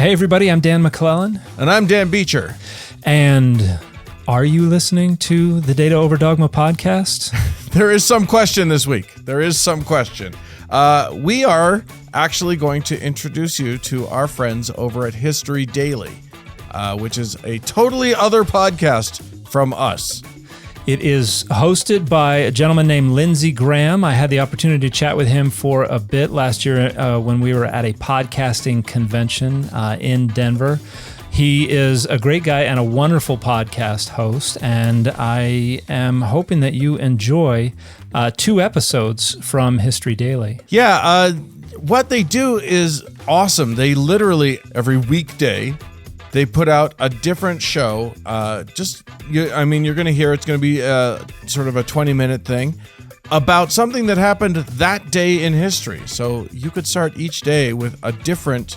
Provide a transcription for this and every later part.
Hey, everybody, I'm Dan McClellan. And I'm Dan Beecher. And are you listening to the Data Over Dogma podcast? There is some question this week. We are actually going to introduce you to our friends over at History Daily, which is a totally other podcast from us. It is hosted by a gentleman named Lindsay Graham. I had the opportunity to chat with him for a bit last year when we were at a podcasting convention in Denver. He is a great guy and a wonderful podcast host, and I am hoping that you enjoy 2 episodes from History Daily. Yeah, what they do is awesome. They literally, every weekday, they put out a different show. You're going to hear it's going to be sort of a 20-minute thing about something that happened that day in history. So you could start each day with a different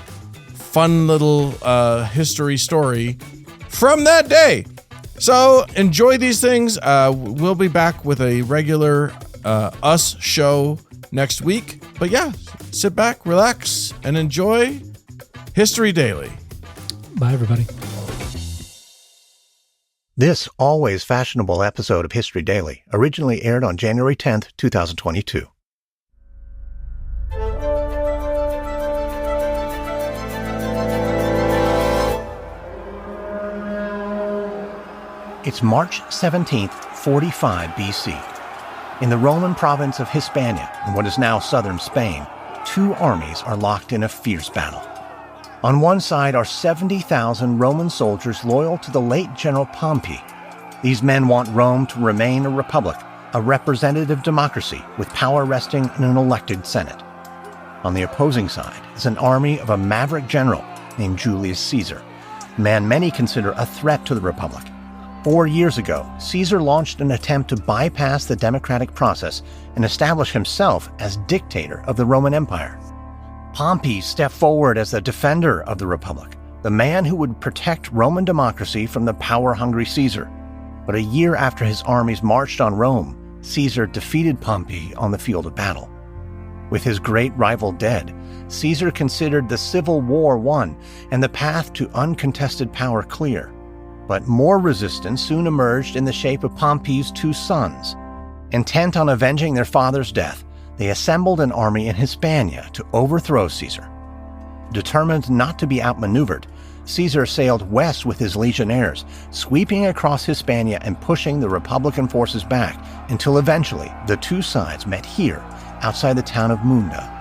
fun little history story from that day. So enjoy these things. We'll be back with a regular us show next week. But yeah, sit back, relax, and enjoy History Daily. Bye, everybody. This always fashionable episode of History Daily originally aired on January 10th, 2022. It's March 17th, 45 BC. In the Roman province of Hispania, in what is now southern Spain, 2 armies are locked in a fierce battle. On one side are 70,000 Roman soldiers loyal to the late General Pompey. These men want Rome to remain a republic, a representative democracy with power resting in an elected Senate. On the opposing side is an army of a maverick general named Julius Caesar, a man many consider a threat to the republic. 4 years ago, Caesar launched an attempt to bypass the democratic process and establish himself as dictator of the Roman Empire. Pompey stepped forward as the defender of the Republic, the man who would protect Roman democracy from the power-hungry Caesar. But a year after his armies marched on Rome, Caesar defeated Pompey on the field of battle. With his great rival dead, Caesar considered the civil war won and the path to uncontested power clear. But more resistance soon emerged in the shape of Pompey's 2 sons. Intent on avenging their father's death, they assembled an army in Hispania to overthrow Caesar. Determined not to be outmaneuvered, Caesar sailed west with his legionnaires, sweeping across Hispania and pushing the Republican forces back until eventually the 2 sides met here, outside the town of Munda.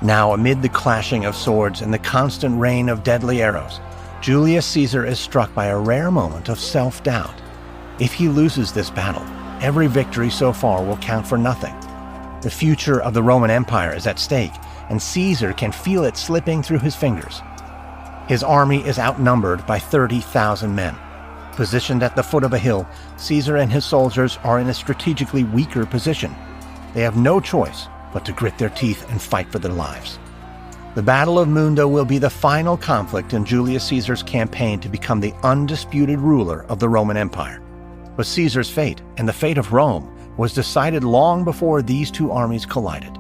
Now, amid the clashing of swords and the constant rain of deadly arrows, Julius Caesar is struck by a rare moment of self-doubt. If he loses this battle, every victory so far will count for nothing. The future of the Roman Empire is at stake, and Caesar can feel it slipping through his fingers. His army is outnumbered by 30,000 men. Positioned at the foot of a hill, Caesar and his soldiers are in a strategically weaker position. They have no choice but to grit their teeth and fight for their lives. The Battle of Munda will be the final conflict in Julius Caesar's campaign to become the undisputed ruler of the Roman Empire. But Caesar's fate, and the fate of Rome, was decided long before these 2 armies collided.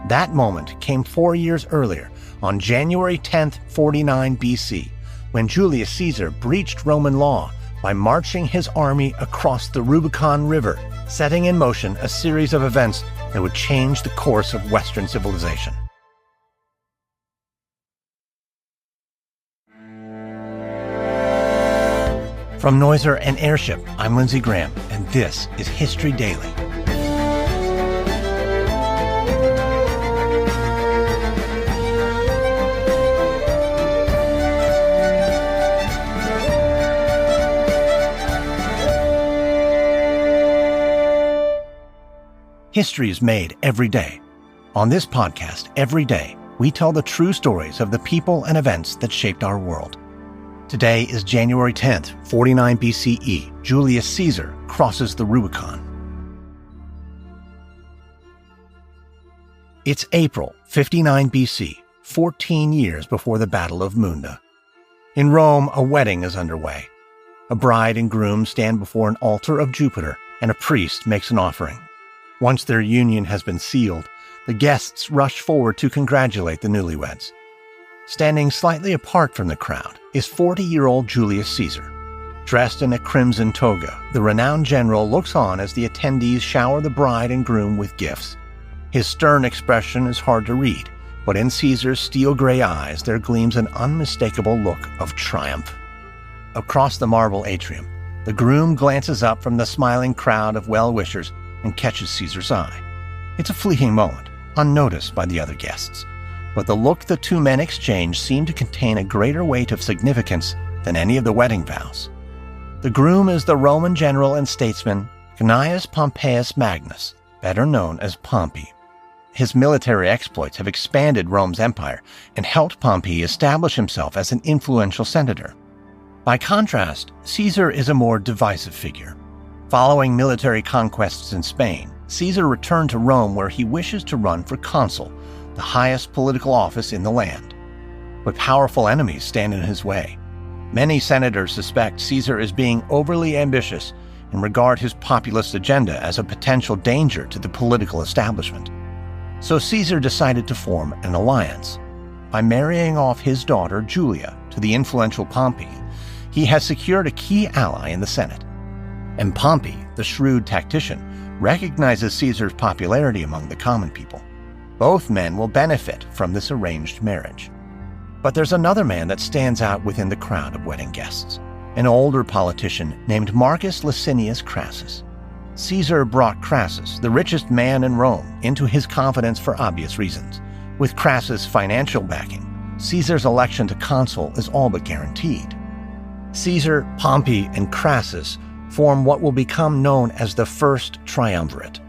That moment came 4 years earlier, on January 10th, 49 BC, when Julius Caesar breached Roman law by marching his army across the Rubicon River, setting in motion a series of events that would change the course of Western civilization. From Noiser and Airship, I'm Lindsay Graham, and this is History Daily. History is made every day. On this podcast, every day, we tell the true stories of the people and events that shaped our world. Today is January 10th, 49 BCE. Julius Caesar crosses the Rubicon. It's April 59 BC, 14 years before the Battle of Munda. In Rome, a wedding is underway. A bride and groom stand before an altar of Jupiter, and a priest makes an offering. Once their union has been sealed, the guests rush forward to congratulate the newlyweds. Standing slightly apart from the crowd is 40-year-old Julius Caesar. Dressed in a crimson toga, the renowned general looks on as the attendees shower the bride and groom with gifts. His stern expression is hard to read, but in Caesar's steel-gray eyes there gleams an unmistakable look of triumph. Across the marble atrium, the groom glances up from the smiling crowd of well-wishers and catches Caesar's eye. It's a fleeting moment, unnoticed by the other guests, but the look the two men exchange seemed to contain a greater weight of significance than any of the wedding vows. The groom is the Roman general and statesman Gnaeus Pompeius Magnus, better known as Pompey. His military exploits have expanded Rome's empire and helped Pompey establish himself as an influential senator. By contrast, Caesar is a more divisive figure. Following military conquests in Spain, Caesar returned to Rome where he wishes to run for consul, the highest political office in the land. But powerful enemies stand in his way. Many senators suspect Caesar is being overly ambitious and regard his populist agenda as a potential danger to the political establishment. So Caesar decided to form an alliance. By marrying off his daughter Julia to the influential Pompey, he has secured a key ally in the Senate. And Pompey, the shrewd tactician, recognizes Caesar's popularity among the common people. Both men will benefit from this arranged marriage. But there's another man that stands out within the crowd of wedding guests, an older politician named Marcus Licinius Crassus. Caesar brought Crassus, the richest man in Rome, into his confidence for obvious reasons. With Crassus' financial backing, Caesar's election to consul is all but guaranteed. Caesar, Pompey, and Crassus form what will become known as the First Triumvirate.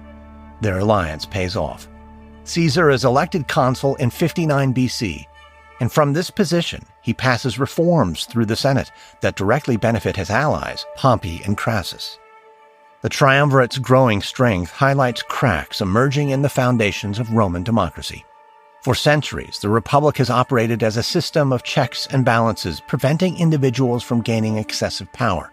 Their alliance pays off. Caesar is elected consul in 59 BC, and from this position, he passes reforms through the Senate that directly benefit his allies, Pompey and Crassus. The triumvirate's growing strength highlights cracks emerging in the foundations of Roman democracy. For centuries, the Republic has operated as a system of checks and balances, preventing individuals from gaining excessive power.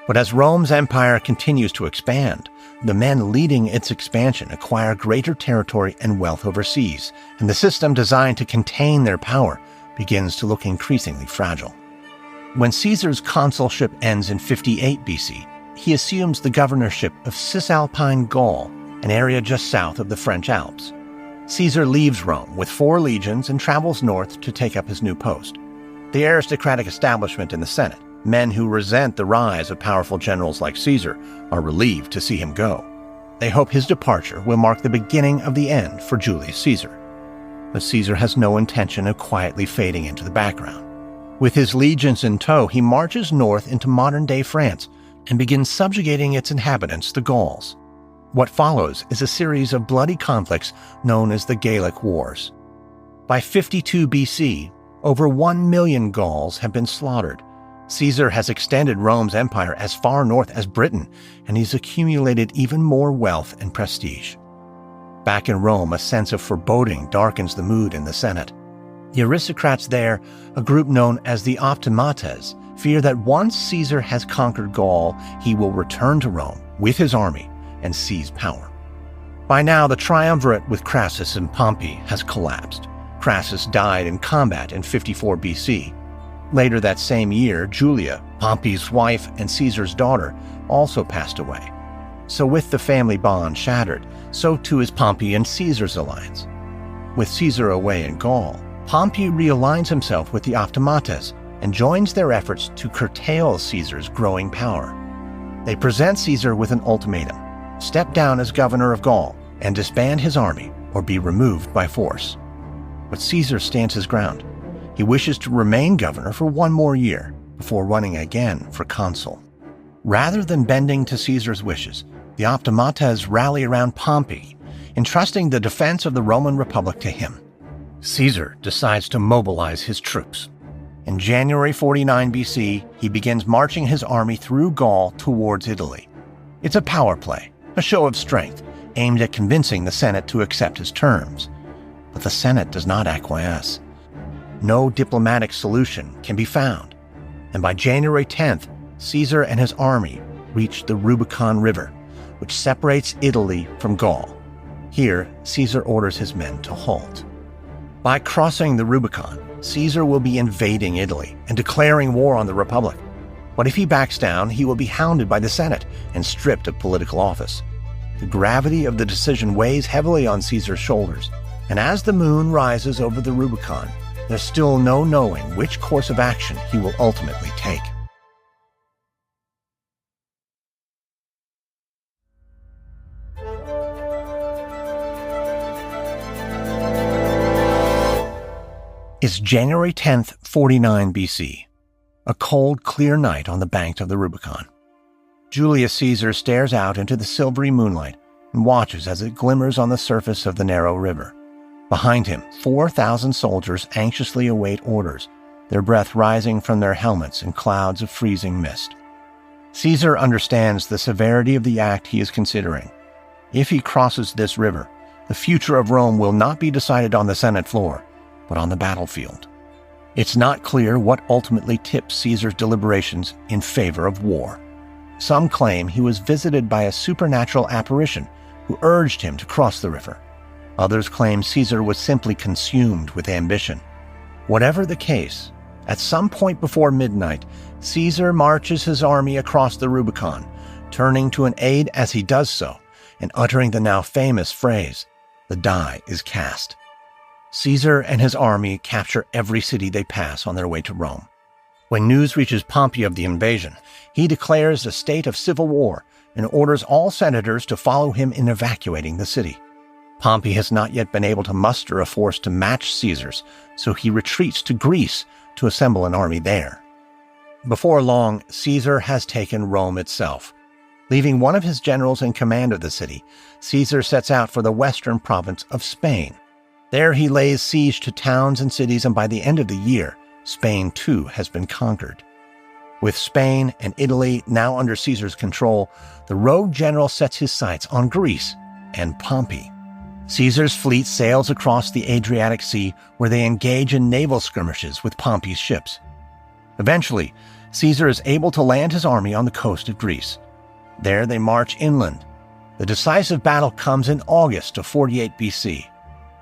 But as Rome's empire continues to expand, the men leading its expansion acquire greater territory and wealth overseas, and the system designed to contain their power begins to look increasingly fragile. When Caesar's consulship ends in 58 BC, he assumes the governorship of Cisalpine Gaul, an area just south of the French Alps. Caesar leaves Rome with 4 legions and travels north to take up his new post. The aristocratic establishment in the Senate, men who resent the rise of powerful generals like Caesar, are relieved to see him go. They hope his departure will mark the beginning of the end for Julius Caesar. But Caesar has no intention of quietly fading into the background. With his legions in tow, he marches north into modern-day France and begins subjugating its inhabitants, the Gauls. What follows is a series of bloody conflicts known as the Gallic Wars. By 52 BC, over 1 million Gauls have been slaughtered. Caesar has extended Rome's empire as far north as Britain, and he's accumulated even more wealth and prestige. Back in Rome, a sense of foreboding darkens the mood in the Senate. The aristocrats there, a group known as the optimates, fear that once Caesar has conquered Gaul, he will return to Rome with his army and seize power. By now, the triumvirate with Crassus and Pompey has collapsed. Crassus died in combat in 54 BC. Later that same year, Julia, Pompey's wife and Caesar's daughter, also passed away. So with the family bond shattered, so too is Pompey and Caesar's alliance. With Caesar away in Gaul, Pompey realigns himself with the optimates and joins their efforts to curtail Caesar's growing power. They present Caesar with an ultimatum: step down as governor of Gaul and disband his army or be removed by force. But Caesar stands his ground. He wishes to remain governor for 1 more year before running again for consul. Rather than bending to Caesar's wishes, the optimates rally around Pompey, entrusting the defense of the Roman Republic to him. Caesar decides to mobilize his troops. In January 49 BC, he begins marching his army through Gaul towards Italy. It's a power play, a show of strength, aimed at convincing the Senate to accept his terms. But the Senate does not acquiesce. No diplomatic solution can be found, and by January 10th, Caesar and his army reach the Rubicon River, which separates Italy from Gaul. Here, Caesar orders his men to halt. By crossing the Rubicon, Caesar will be invading Italy and declaring war on the Republic. But if he backs down, he will be hounded by the Senate and stripped of political office. The gravity of the decision weighs heavily on Caesar's shoulders, and as the moon rises over the Rubicon, there's still no knowing which course of action he will ultimately take. It's January 10th, 49 BC, a cold, clear night on the banks of the Rubicon. Julius Caesar stares out into the silvery moonlight and watches as it glimmers on the surface of the narrow river. Behind him, 4,000 soldiers anxiously await orders, their breath rising from their helmets in clouds of freezing mist. Caesar understands the severity of the act he is considering. If he crosses this river, the future of Rome will not be decided on the Senate floor, but on the battlefield. It's not clear what ultimately tips Caesar's deliberations in favor of war. Some claim he was visited by a supernatural apparition who urged him to cross the river. Others claim Caesar was simply consumed with ambition. Whatever the case, at some point before midnight, Caesar marches his army across the Rubicon, turning to an aide as he does so, and uttering the now famous phrase, "The die is cast." Caesar and his army capture every city they pass on their way to Rome. When news reaches Pompey of the invasion, he declares a state of civil war and orders all senators to follow him in evacuating the city. Pompey has not yet been able to muster a force to match Caesar's, so he retreats to Greece to assemble an army there. Before long, Caesar has taken Rome itself. Leaving one of his generals in command of the city, Caesar sets out for the western province of Spain. There he lays siege to towns and cities, and by the end of the year, Spain too has been conquered. With Spain and Italy now under Caesar's control, the rogue general sets his sights on Greece and Pompey. Caesar's fleet sails across the Adriatic Sea, where they engage in naval skirmishes with Pompey's ships. Eventually, Caesar is able to land his army on the coast of Greece. There they march inland. The decisive battle comes in August of 48 BC.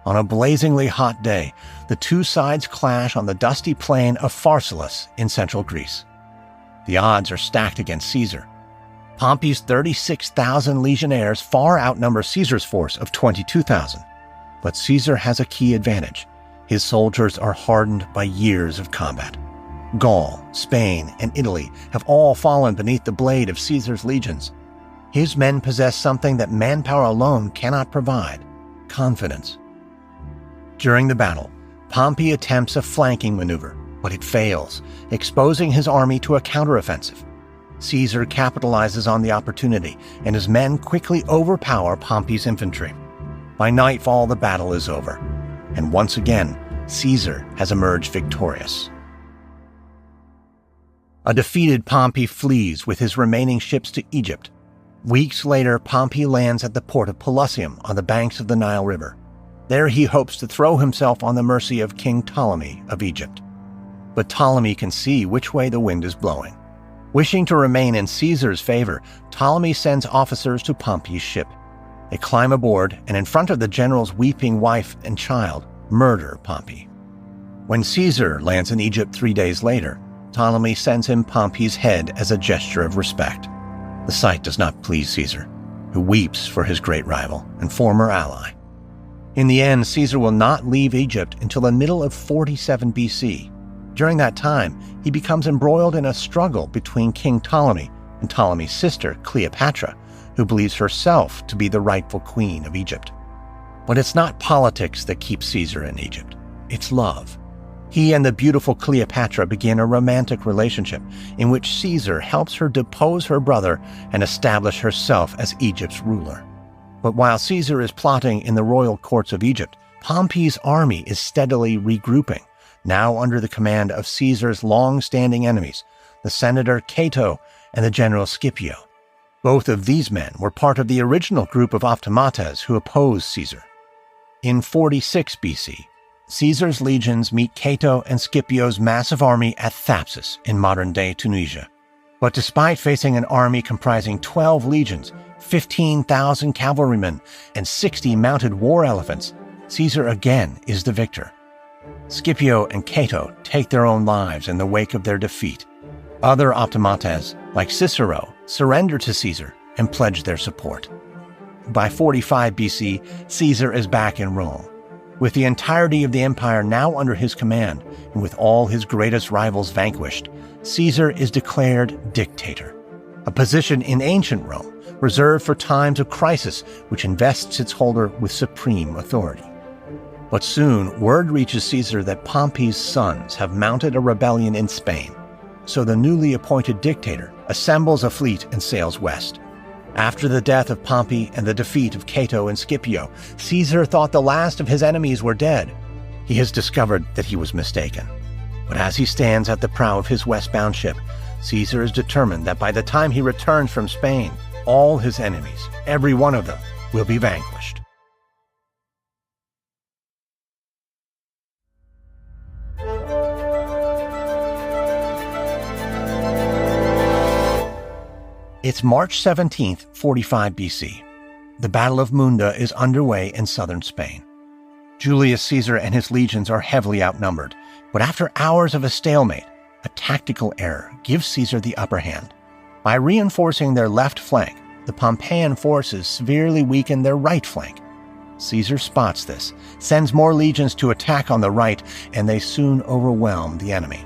On a blazingly hot day, the two sides clash on the dusty plain of Pharsalus in central Greece. The odds are stacked against Caesar. Pompey's 36,000 legionnaires far outnumber Caesar's force of 22,000. But Caesar has a key advantage. His soldiers are hardened by years of combat. Gaul, Spain, and Italy have all fallen beneath the blade of Caesar's legions. His men possess something that manpower alone cannot provide: confidence. During the battle, Pompey attempts a flanking maneuver, but it fails, exposing his army to a counteroffensive. Caesar capitalizes on the opportunity, and his men quickly overpower Pompey's infantry. By nightfall, the battle is over, and once again, Caesar has emerged victorious. A defeated Pompey flees with his remaining ships to Egypt. Weeks later, Pompey lands at the port of Pelusium on the banks of the Nile River. There he hopes to throw himself on the mercy of King Ptolemy of Egypt. But Ptolemy can see which way the wind is blowing. Wishing to remain in Caesar's favor, Ptolemy sends officers to Pompey's ship. They climb aboard and in front of the general's weeping wife and child, murder Pompey. When Caesar lands in Egypt 3 days later, Ptolemy sends him Pompey's head as a gesture of respect. The sight does not please Caesar, who weeps for his great rival and former ally. In the end, Caesar will not leave Egypt until the middle of 47 BC. During that time, he becomes embroiled in a struggle between King Ptolemy and Ptolemy's sister, Cleopatra, who believes herself to be the rightful queen of Egypt. But it's not politics that keeps Caesar in Egypt. It's love. He and the beautiful Cleopatra begin a romantic relationship in which Caesar helps her depose her brother and establish herself as Egypt's ruler. But while Caesar is plotting in the royal courts of Egypt, Pompey's army is steadily regrouping, now under the command of Caesar's long-standing enemies, the senator Cato and the general Scipio. Both of these men were part of the original group of optimates who opposed Caesar. In 46 BC, Caesar's legions meet Cato and Scipio's massive army at Thapsus in modern-day Tunisia. But despite facing an army comprising 12 legions, 15,000 cavalrymen, and 60 mounted war elephants, Caesar again is the victor. Scipio and Cato take their own lives in the wake of their defeat. Other optimates, like Cicero, surrender to Caesar and pledge their support. By 45 BC, Caesar is back in Rome. With the entirety of the empire now under his command, and with all his greatest rivals vanquished, Caesar is declared dictator, a position in ancient Rome reserved for times of crisis which invests its holder with supreme authority. But soon, word reaches Caesar that Pompey's sons have mounted a rebellion in Spain, so the newly appointed dictator assembles a fleet and sails west. After the death of Pompey and the defeat of Cato and Scipio, Caesar thought the last of his enemies were dead. He has discovered that he was mistaken. But as he stands at the prow of his westbound ship, Caesar is determined that by the time he returns from Spain, all his enemies, every one of them, will be vanquished. It's March 17th, 45 BC. The Battle of Munda is underway in southern Spain. Julius Caesar and his legions are heavily outnumbered, but after hours of a stalemate, a tactical error gives Caesar the upper hand. By reinforcing their left flank, the Pompeian forces severely weaken their right flank. Caesar spots this, sends more legions to attack on the right, and they soon overwhelm the enemy.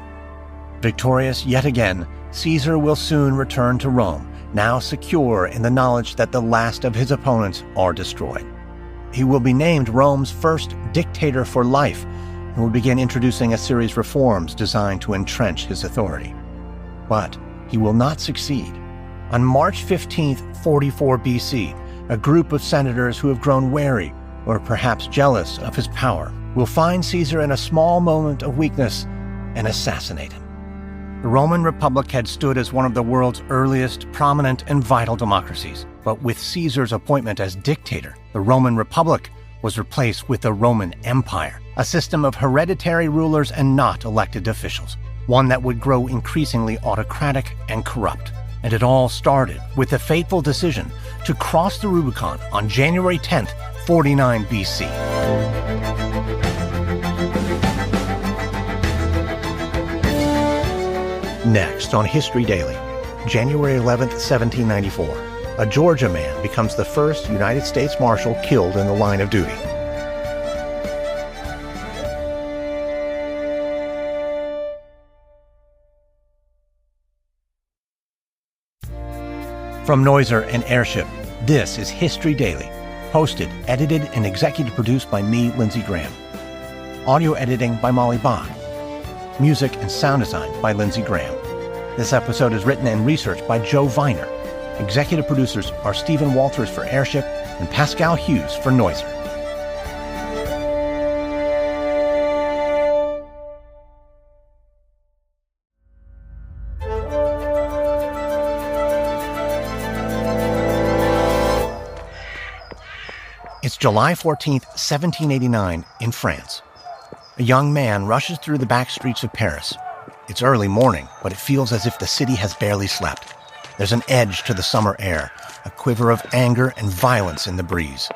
Victorious yet again, Caesar will soon return to Rome, now secure in the knowledge that the last of his opponents are destroyed. He will be named Rome's first dictator for life and will begin introducing a series of reforms designed to entrench his authority. But he will not succeed. On March 15th, 44 BC, a group of senators who have grown wary, or perhaps jealous of his power, will find Caesar in a small moment of weakness and assassinate him. The Roman Republic had stood as one of the world's earliest, prominent, and vital democracies. But with Caesar's appointment as dictator, the Roman Republic was replaced with the Roman Empire, a system of hereditary rulers and not elected officials, one that would grow increasingly autocratic and corrupt. And it all started with the fateful decision to cross the Rubicon on January 10th, 49 BC. Next on History Daily, January 11th, 1794, a Georgia man becomes the first United States Marshal killed in the line of duty. From Noiser and Airship, this is History Daily, hosted, edited, and executive produced by me, Lindsay Graham. Audio editing by Molly Bach. Music and sound design by Lindsay Graham. This episode is written and researched by Joe Viner. Executive producers are Stephen Walters for Airship and Pascal Hughes for Noiser. It's July 14th, 1789, in France. A young man rushes through the back streets of Paris. It's early morning, but it feels as if the city has barely slept. There's an edge to the summer air, a quiver of anger and violence in the breeze.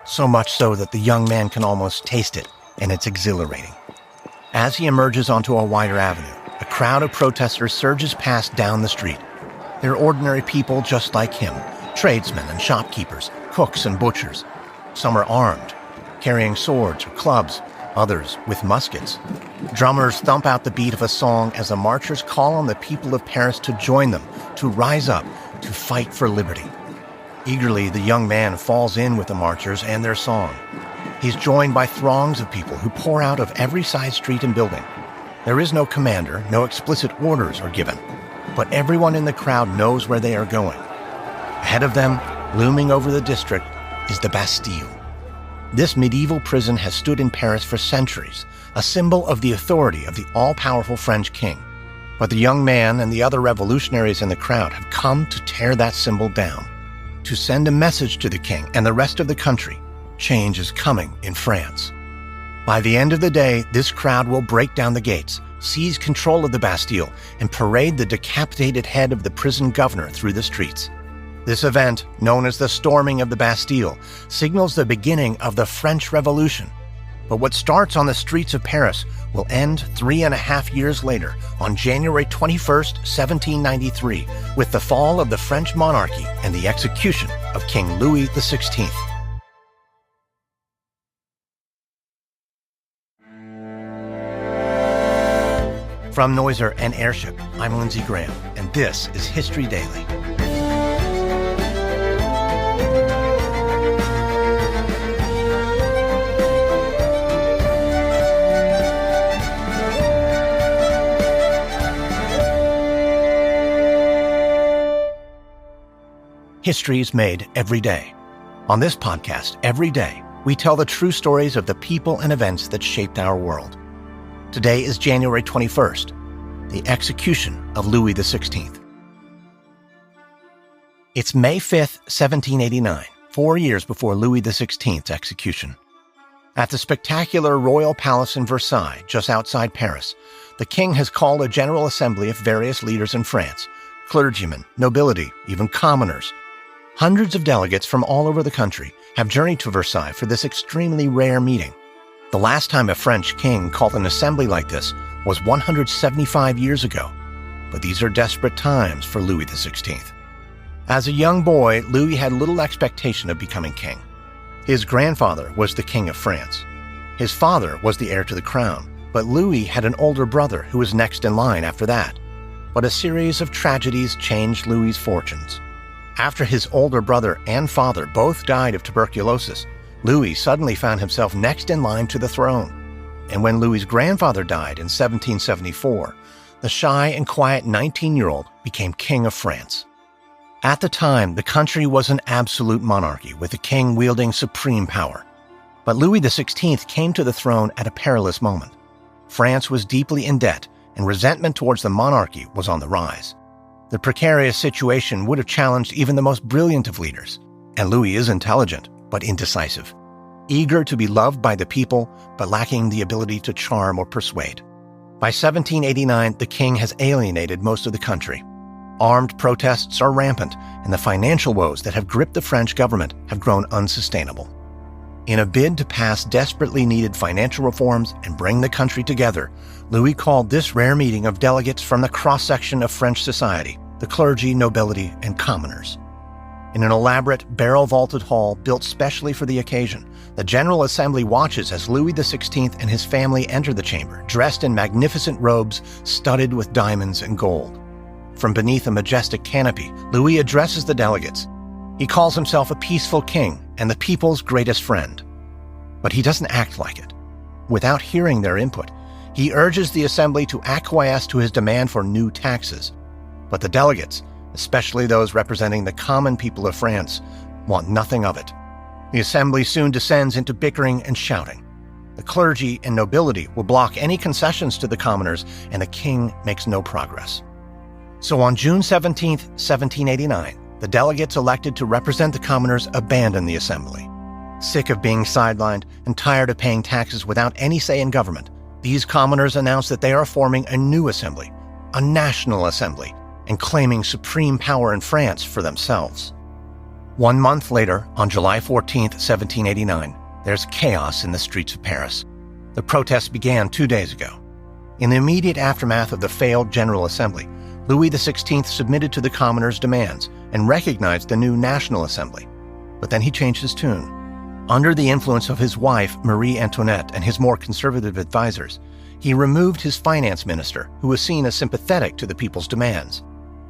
So much so that the young man can almost taste it, and it's exhilarating. As he emerges onto a wider avenue, a crowd of protesters surges past down the street. They're ordinary people just like him, tradesmen and shopkeepers, cooks and butchers. Some are armed, carrying swords or clubs, others with muskets. Drummers thump out the beat of a song as the marchers call on the people of Paris to join them, to rise up, to fight for liberty. Eagerly, the young man falls in with the marchers and their song. He's joined by throngs of people who pour out of every side street and building. There is no commander, no explicit orders are given, but everyone in the crowd knows where they are going. Ahead of them, looming over the district, is the Bastille. This medieval prison has stood in Paris for centuries, a symbol of the authority of the all-powerful French king. But the young man and the other revolutionaries in the crowd have come to tear that symbol down, to send a message to the king and the rest of the country. Change is coming in France. By the end of the day, this crowd will break down the gates, seize control of the Bastille, and parade the decapitated head of the prison governor through the streets. This event, known as the storming of the Bastille, signals the beginning of the French Revolution. But what starts on the streets of Paris will end 3.5 years later, on January 21st, 1793, with the fall of the French monarchy and the execution of King Louis XVI. From Noiser and Airship, I'm Lindsay Graham, and this is History Daily. History is made every day. On this podcast, every day, we tell the true stories of the people and events that shaped our world. Today is January 21st, the execution of Louis XVI. It's May 5th, 1789, 4 years before Louis XVI's execution. At the spectacular royal palace in Versailles, just outside Paris, the king has called a general assembly of various leaders in France, clergymen, nobility, even commoners. Hundreds of delegates from all over the country have journeyed to Versailles for this extremely rare meeting. The last time a French king called an assembly like this was 175 years ago. But these are desperate times for Louis XVI. As a young boy, Louis had little expectation of becoming king. His grandfather was the King of France. His father was the heir to the crown, but Louis had an older brother who was next in line after that. But a series of tragedies changed Louis's fortunes. After his older brother and father both died of tuberculosis, Louis suddenly found himself next in line to the throne. And when Louis's grandfather died in 1774, the shy and quiet 19-year-old became King of France. At the time, the country was an absolute monarchy, with the king wielding supreme power. But Louis XVI came to the throne at a perilous moment. France was deeply in debt, and resentment towards the monarchy was on the rise. The precarious situation would have challenged even the most brilliant of leaders. And Louis is intelligent, but indecisive. Eager to be loved by the people, but lacking the ability to charm or persuade. By 1789, the king has alienated most of the country. Armed protests are rampant, and the financial woes that have gripped the French government have grown unsustainable. In a bid to pass desperately needed financial reforms and bring the country together, Louis called this rare meeting of delegates from the cross-section of French society, the clergy, nobility, and commoners. In an elaborate, barrel-vaulted hall built specially for the occasion, the General Assembly watches as Louis XVI and his family enter the chamber, dressed in magnificent robes studded with diamonds and gold. From beneath a majestic canopy, Louis addresses the delegates. He calls himself a peaceful king and the people's greatest friend. But he doesn't act like it. Without hearing their input, he urges the assembly to acquiesce to his demand for new taxes. But the delegates, especially those representing the common people of France, want nothing of it. The assembly soon descends into bickering and shouting. The clergy and nobility will block any concessions to the commoners, and the king makes no progress. So on June 17, 1789, the delegates elected to represent the commoners abandon the assembly. Sick of being sidelined and tired of paying taxes without any say in government, these commoners announced that they are forming a new assembly, a national assembly, and claiming supreme power in France for themselves. 1 month later, on July 14, 1789, there's chaos in the streets of Paris. The protests began 2 days ago. In the immediate aftermath of the failed General Assembly, Louis XVI submitted to the commoners' demands and recognized the new National Assembly. But then he changed his tune. Under the influence of his wife, Marie Antoinette, and his more conservative advisors, he removed his finance minister, who was seen as sympathetic to the people's demands.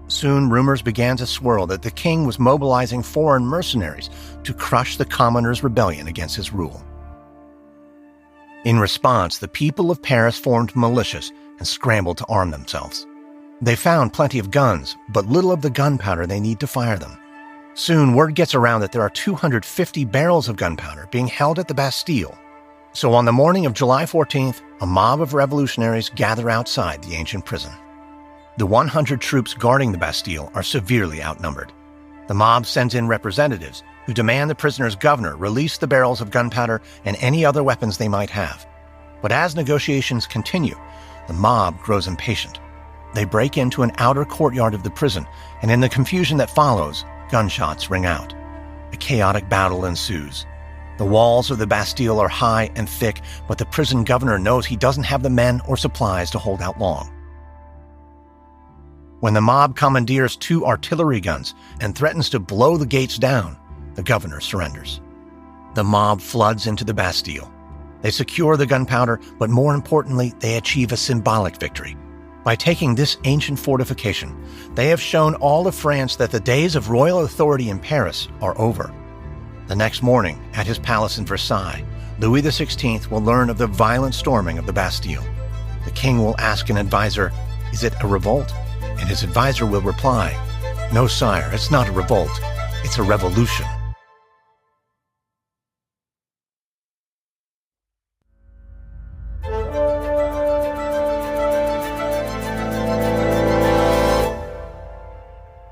Soon, rumors began to swirl that the king was mobilizing foreign mercenaries to crush the commoners' rebellion against his rule. In response, the people of Paris formed militias and scrambled to arm themselves. They found plenty of guns, but little of the gunpowder they need to fire them. Soon, word gets around that there are 250 barrels of gunpowder being held at the Bastille. So on the morning of July 14th, a mob of revolutionaries gather outside the ancient prison. The 100 troops guarding the Bastille are severely outnumbered. The mob sends in representatives who demand the prisoner's governor release the barrels of gunpowder and any other weapons they might have. But as negotiations continue, the mob grows impatient. They break into an outer courtyard of the prison, and in the confusion that follows, gunshots ring out. A chaotic battle ensues. The walls of the Bastille are high and thick, but the prison governor knows he doesn't have the men or supplies to hold out long. When the mob commandeers 2 artillery guns and threatens to blow the gates down, the governor surrenders. The mob floods into the Bastille. They secure the gunpowder, but more importantly, they achieve a symbolic victory. By taking this ancient fortification, they have shown all of France that the days of royal authority in Paris are over. The next morning, at his palace in Versailles, Louis XVI will learn of the violent storming of the Bastille. The king will ask an advisor, "Is it a revolt?" And his advisor will reply, "No, sire, it's not a revolt. It's a revolution."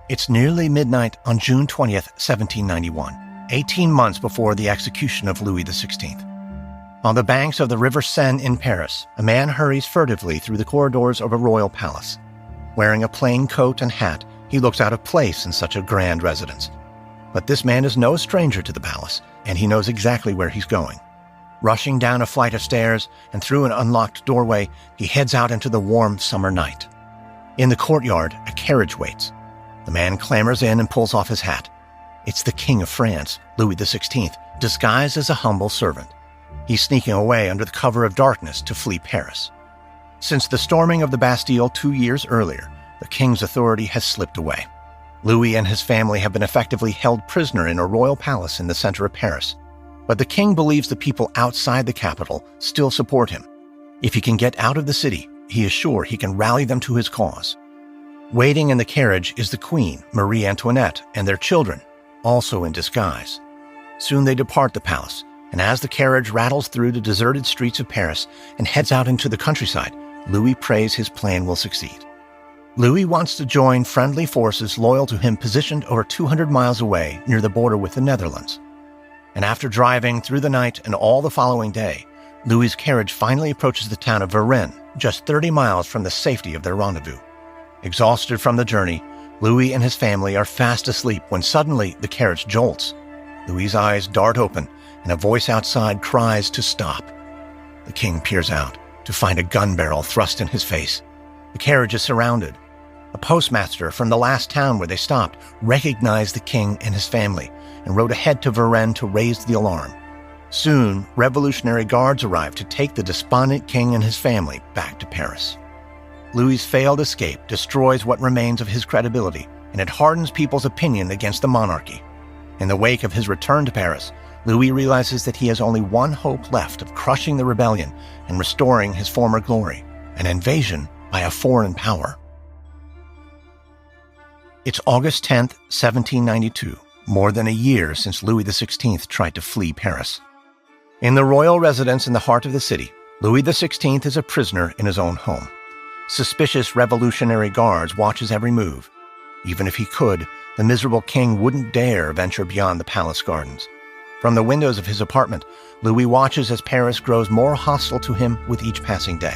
It's nearly midnight on June 20th, 1791, 18 months before the execution of Louis XVI. On the banks of the River Seine in Paris, a man hurries furtively through the corridors of a royal palace. Wearing a plain coat and hat, he looks out of place in such a grand residence. But this man is no stranger to the palace, and he knows exactly where he's going. Rushing down a flight of stairs and through an unlocked doorway, he heads out into the warm summer night. In the courtyard, a carriage waits. The man clambers in and pulls off his hat. It's the King of France, Louis XVI, disguised as a humble servant. He's sneaking away under the cover of darkness to flee Paris. Since the storming of the Bastille 2 years earlier, the king's authority has slipped away. Louis and his family have been effectively held prisoner in a royal palace in the center of Paris. But the king believes the people outside the capital still support him. If he can get out of the city, he is sure he can rally them to his cause. Waiting in the carriage is the Queen, Marie Antoinette, and their children, also in disguise. Soon they depart the palace, and as the carriage rattles through the deserted streets of Paris and heads out into the countryside, Louis prays his plan will succeed. Louis wants to join friendly forces loyal to him positioned over 200 miles away near the border with the Netherlands. And after driving through the night and all the following day, Louis's carriage finally approaches the town of Varennes, just 30 miles from the safety of their rendezvous. Exhausted from the journey, Louis and his family are fast asleep when suddenly the carriage jolts. Louis's eyes dart open, and a voice outside cries to stop. The king peers out to find a gun barrel thrust in his face. The carriage is surrounded. A postmaster from the last town where they stopped recognized the king and his family and rode ahead to Varennes to raise the alarm. Soon, revolutionary guards arrived to take the despondent king and his family back to Paris. Louis's failed escape destroys what remains of his credibility, and it hardens people's opinion against the monarchy. In the wake of his return to Paris, Louis realizes that he has only one hope left of crushing the rebellion and restoring his former glory, an invasion by a foreign power. It's August 10th, 1792, more than a year since Louis XVI tried to flee Paris. In the royal residence in the heart of the city, Louis XVI is a prisoner in his own home. Suspicious revolutionary guards watch his every move. Even if he could, the miserable king wouldn't dare venture beyond the palace gardens. From the windows of his apartment, Louis watches as Paris grows more hostile to him with each passing day.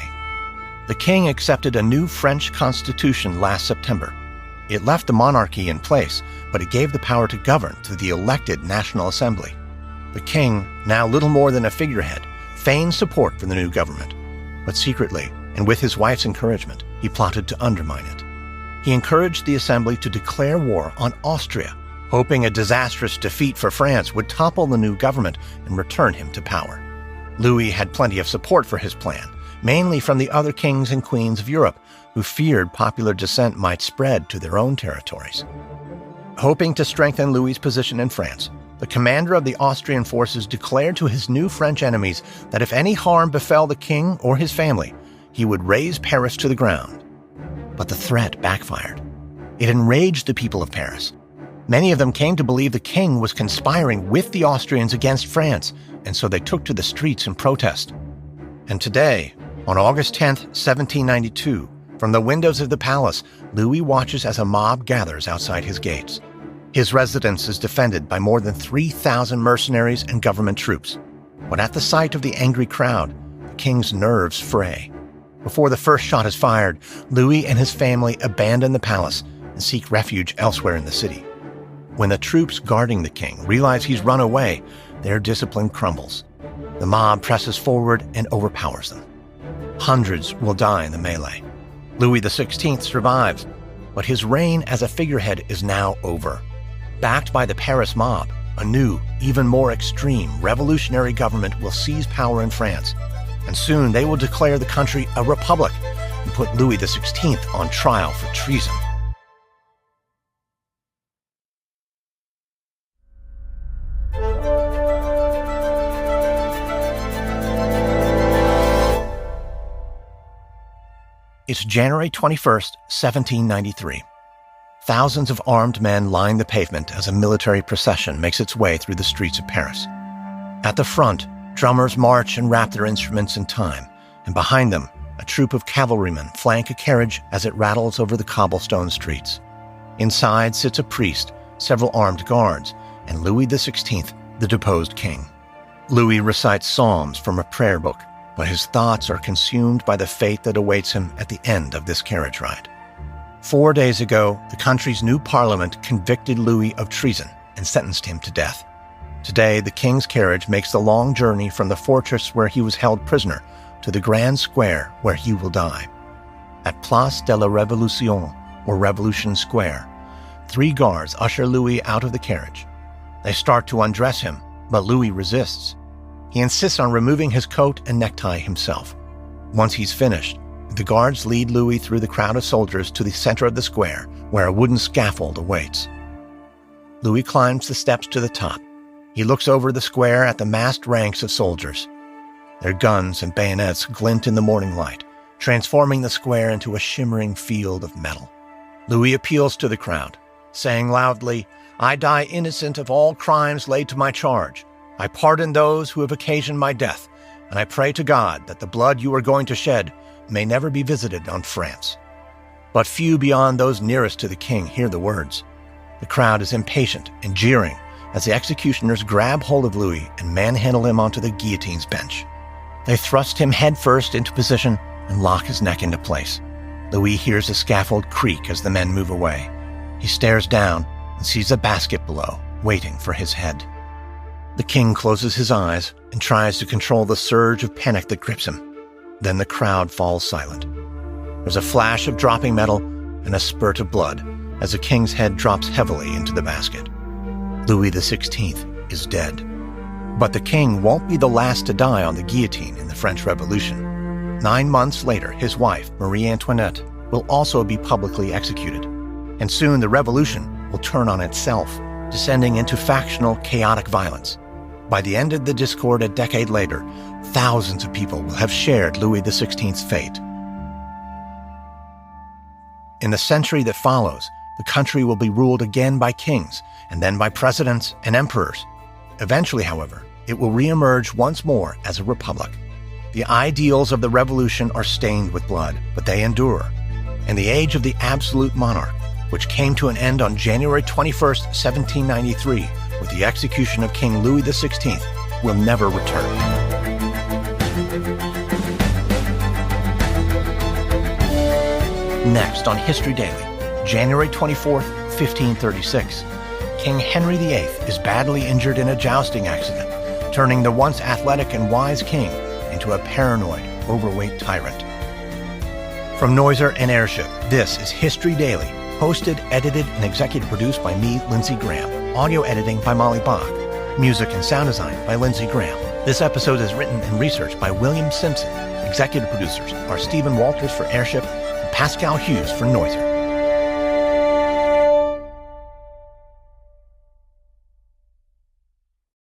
The king accepted a new French constitution last September. It left the monarchy in place, but it gave the power to govern to the elected National Assembly. The king, now little more than a figurehead, feigned support for the new government, but secretly, and with his wife's encouragement, he plotted to undermine it. He encouraged the assembly to declare war on Austria, hoping a disastrous defeat for France would topple the new government and return him to power. Louis had plenty of support for his plan, mainly from the other kings and queens of Europe, who feared popular dissent might spread to their own territories. Hoping to strengthen Louis's position in France, the commander of the Austrian forces declared to his new French enemies that if any harm befell the king or his family, he would raze Paris to the ground. But the threat backfired. It enraged the people of Paris. Many of them came to believe the king was conspiring with the Austrians against France, and so they took to the streets in protest. And today, on August 10th, 1792, from the windows of the palace, Louis watches as a mob gathers outside his gates. His residence is defended by more than 3,000 mercenaries and government troops. But at the sight of the angry crowd, the king's nerves fray. Before the first shot is fired, Louis and his family abandon the palace and seek refuge elsewhere in the city. When the troops guarding the king realize he's run away, their discipline crumbles. The mob presses forward and overpowers them. Hundreds will die in the melee. Louis XVI survives, but his reign as a figurehead is now over. Backed by the Paris mob, a new, even more extreme revolutionary government will seize power in France, and soon they will declare the country a republic and put Louis XVI on trial for treason. It's January 21st, 1793. Thousands of armed men line the pavement as a military procession makes its way through the streets of Paris. At the front, drummers march and rap their instruments in time, and behind them, a troop of cavalrymen flank a carriage as it rattles over the cobblestone streets. Inside sits a priest, several armed guards, and Louis XVI, the deposed king. Louis recites psalms from a prayer book, but his thoughts are consumed by the fate that awaits him at the end of this carriage ride. 4 days ago, the country's new parliament convicted Louis of treason and sentenced him to death. Today, the king's carriage makes the long journey from the fortress where he was held prisoner to the grand square where he will die. At Place de la Révolution, or Revolution Square, 3 guards usher Louis out of the carriage. They start to undress him, but Louis resists. He insists on removing his coat and necktie himself. Once he's finished, the guards lead Louis through the crowd of soldiers to the center of the square, where a wooden scaffold awaits. Louis climbs the steps to the top. He looks over the square at the massed ranks of soldiers. Their guns and bayonets glint in the morning light, transforming the square into a shimmering field of metal. Louis appeals to the crowd, saying loudly, "I die innocent of all crimes laid to my charge. I pardon those who have occasioned my death, and I pray to God that the blood you are going to shed may never be visited on France." But few beyond those nearest to the king hear the words. The crowd is impatient and jeering as the executioners grab hold of Louis and manhandle him onto the guillotine's bench. They thrust him headfirst into position and lock his neck into place. Louis hears the scaffold creak as the men move away. He stares down and sees a basket below, waiting for his head. The king closes his eyes and tries to control the surge of panic that grips him. Then the crowd falls silent. There's a flash of dropping metal and a spurt of blood as the king's head drops heavily into the basket. Louis XVI is dead. But the king won't be the last to die on the guillotine in the French Revolution. 9 months later, his wife, Marie Antoinette, will also be publicly executed. And soon the revolution will turn on itself, descending into factional, chaotic violence. By the end of the discord a decade later, thousands of people will have shared Louis XVI's fate. In the century that follows, the country will be ruled again by kings, and then by presidents and emperors. Eventually, however, it will reemerge once more as a republic. The ideals of the revolution are stained with blood, but they endure. And the age of the absolute monarch, which came to an end on January 21st, 1793, with the execution of King Louis XVI, will never return. Next on History Daily, January 24th, 1536. King Henry VIII is badly injured in a jousting accident, turning the once athletic and wise king into a paranoid, overweight tyrant. From Noiser and Airship, this is History Daily, hosted, edited, and executive produced by me, Lindsay Graham. Audio editing by Molly Bach. Music and sound design by Lindsay Graham. This episode is written and researched by William Simpson. Executive producers are Stephen Walters for Airship and Pascal Hughes for Noiser.